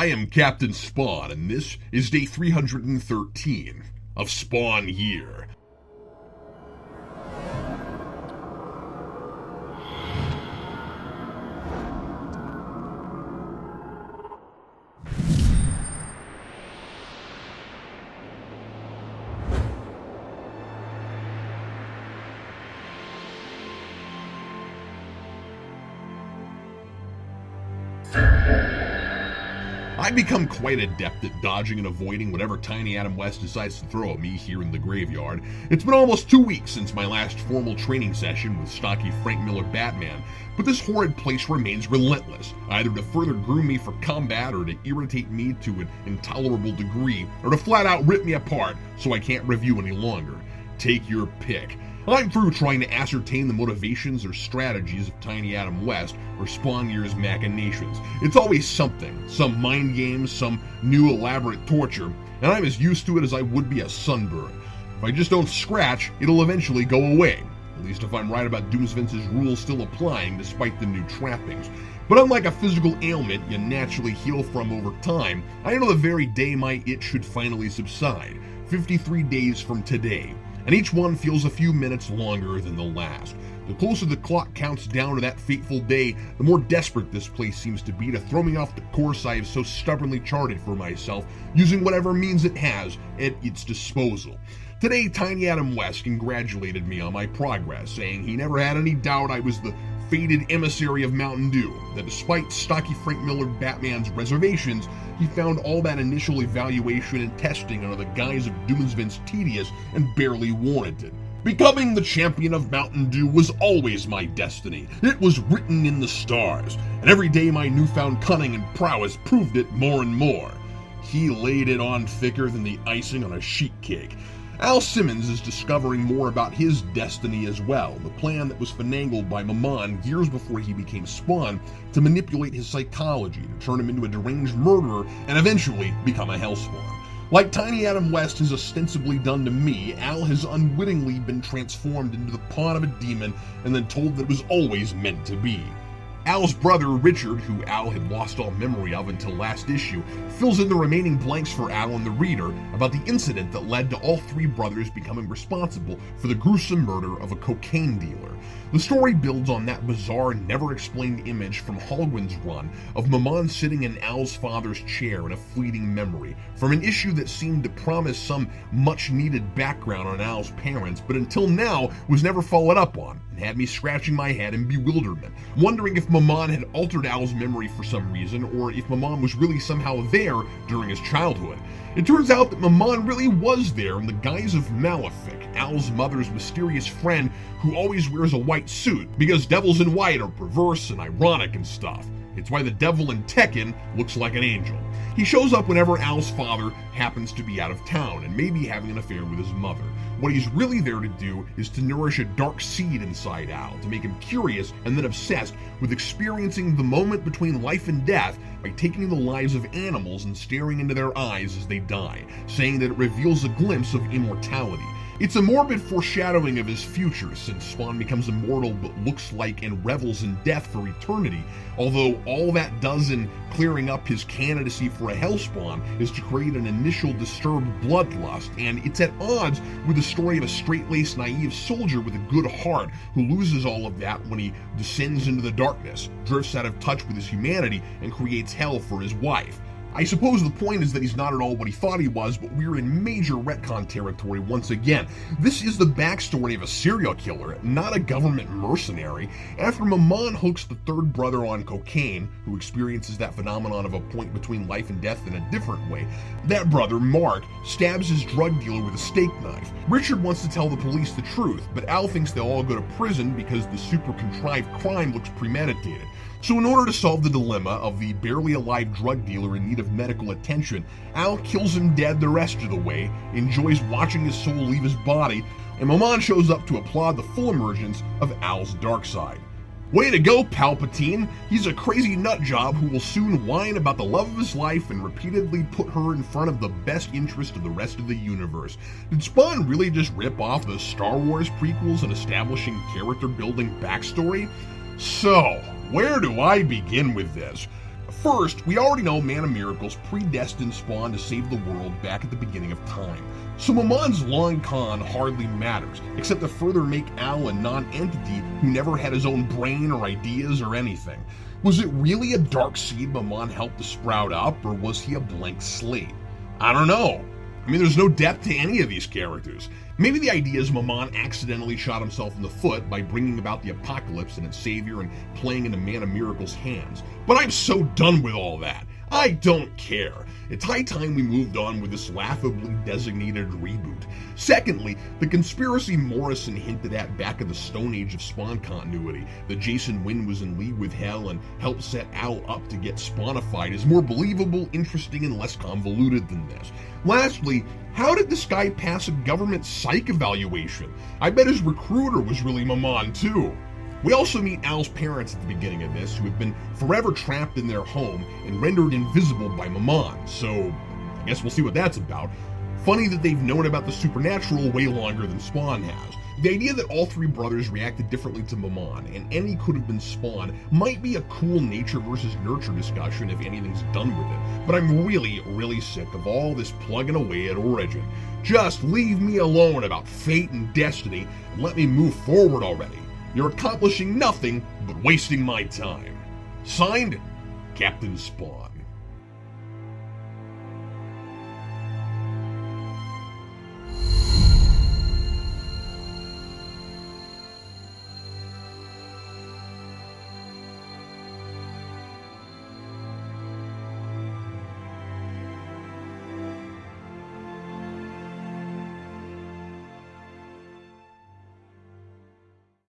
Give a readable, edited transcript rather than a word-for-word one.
I am Captain Spawn, and this is day 313 of Spawn Year. I've become quite adept at dodging and avoiding whatever Tiny Adam West decides to throw at me here in the graveyard. It's been almost 2 weeks since my last formal training session with stocky Frank Miller Batman, but this horrid place remains relentless, either to further groom me for combat or to irritate me to an intolerable degree, or to flat out rip me apart so I can't review any longer. Take your pick. I'm through trying to ascertain the motivations or strategies of Tiny Adam West or Spawn Year's machinations. It's always something, some mind games, some new elaborate torture, and I'm as used to it as I would be a sunburn. If I just don't scratch, it'll eventually go away. At least if I'm right about Doomsvince's rules still applying despite the new trappings. But unlike a physical ailment you naturally heal from over time, I know the very day my itch should finally subside, 53 days from today. And each one feels a few minutes longer than the last. The closer the clock counts down to that fateful day, the more desperate this place seems to be to throw me off the course I have so stubbornly charted for myself, using whatever means it has at its disposal. Today, Tiny Adam West congratulated me on my progress, saying he never had any doubt I was the fated emissary of Mountain Dew, that despite stocky Frank Miller Batman's reservations, he found all that initial evaluation and testing under the guise of Doomsvince tedious and barely warranted. Becoming the champion of Mountain Dew was always my destiny. It was written in the stars, and every day my newfound cunning and prowess proved it more and more. He laid it on thicker than the icing on a sheet cake. Al Simmons is discovering more about his destiny as well, the plan that was finagled by Maman years before he became Spawn to manipulate his psychology, to turn him into a deranged murderer, and eventually become a Hellspawn. Like Tiny Adam West has ostensibly done to me, Al has unwittingly been transformed into the pawn of a demon and then told that it was always meant to be. Al's brother, Richard, who Al had lost all memory of until last issue, fills in the remaining blanks for Al and the reader about the incident that led to all three brothers becoming responsible for the gruesome murder of a cocaine dealer. The story builds on that bizarre, never-explained image from Holguin's run of Maman sitting in Al's father's chair in a fleeting memory, from an issue that seemed to promise some much-needed background on Al's parents, but until now was never followed up on, and had me scratching my head in bewilderment, wondering if Maman had altered Al's memory for some reason, or if Maman was really somehow there during his childhood. It turns out that Maman really was there in the guise of Malefic, Al's mother's mysterious friend who always wears a white suit, because devils in white are perverse and ironic and stuff. It's why the devil in Tekken looks like an angel. He shows up whenever Al's father happens to be out of town and maybe having an affair with his mother. What he's really there to do is to nourish a dark seed inside Al, to make him curious and then obsessed with experiencing the moment between life and death by taking the lives of animals and staring into their eyes as they die, saying that it reveals a glimpse of immortality. It's a morbid foreshadowing of his future, since Spawn becomes immortal but looks like and revels in death for eternity, although all that does in clearing up his candidacy for a Hellspawn is to create an initial disturbed bloodlust, and it's at odds with the story of a straight-laced, naive soldier with a good heart who loses all of that when he descends into the darkness, drifts out of touch with his humanity, and creates hell for his wife. I suppose the point is that he's not at all what he thought he was, but we're in major retcon territory once again. This is the backstory of a serial killer, not a government mercenary. After Maman hooks the third brother on cocaine, who experiences that phenomenon of a point between life and death in a different way, that brother, Mark, stabs his drug dealer with a steak knife. Richard wants to tell the police the truth, but Al thinks they'll all go to prison because the super contrived crime looks premeditated. So in order to solve the dilemma of the barely alive drug dealer in need of medical attention, Al kills him dead the rest of the way, enjoys watching his soul leave his body, and Maman shows up to applaud the full emergence of Al's dark side. Way to go, Palpatine! He's a crazy nutjob who will soon whine about the love of his life and repeatedly put her in front of the best interest of the rest of the universe. Did Spawn really just rip off the Star Wars prequels and establishing character-building backstory? So, where do I begin with this? First, we already know Man of Miracles predestined Spawn to save the world back at the beginning of time, so Mamon's long con hardly matters, except to further make Al a non-entity who never had his own brain or ideas or anything. Was it really a dark seed Mamon helped to sprout up, or was he a blank slate? I don't know. I mean, there's no depth to any of these characters. Maybe the idea is Mamon accidentally shot himself in the foot by bringing about the apocalypse and its savior and playing into Man of Miracles' hands. But I'm so done with all that. I don't care. It's high time we moved on with this laughably designated reboot. Secondly, the conspiracy Morrison hinted at back in the Stone Age of Spawn continuity, that Jason Wynn was in league with Hell and helped set Al up to get Spawnified, is more believable, interesting, and less convoluted than this. Lastly, how did this guy pass a government psych evaluation? I bet his recruiter was really Mamon too. We also meet Al's parents at the beginning of this, who have been forever trapped in their home and rendered invisible by Mamon, so I guess we'll see what that's about. Funny that they've known about the supernatural way longer than Spawn has. The idea that all three brothers reacted differently to Mamon, and any could have been Spawn, might be a cool nature versus nurture discussion if anything's done with it, but I'm really sick of all this plugging away at origin. Just leave me alone about fate and destiny, and let me move forward already. You're accomplishing nothing but wasting my time. Signed, Captain Spawn.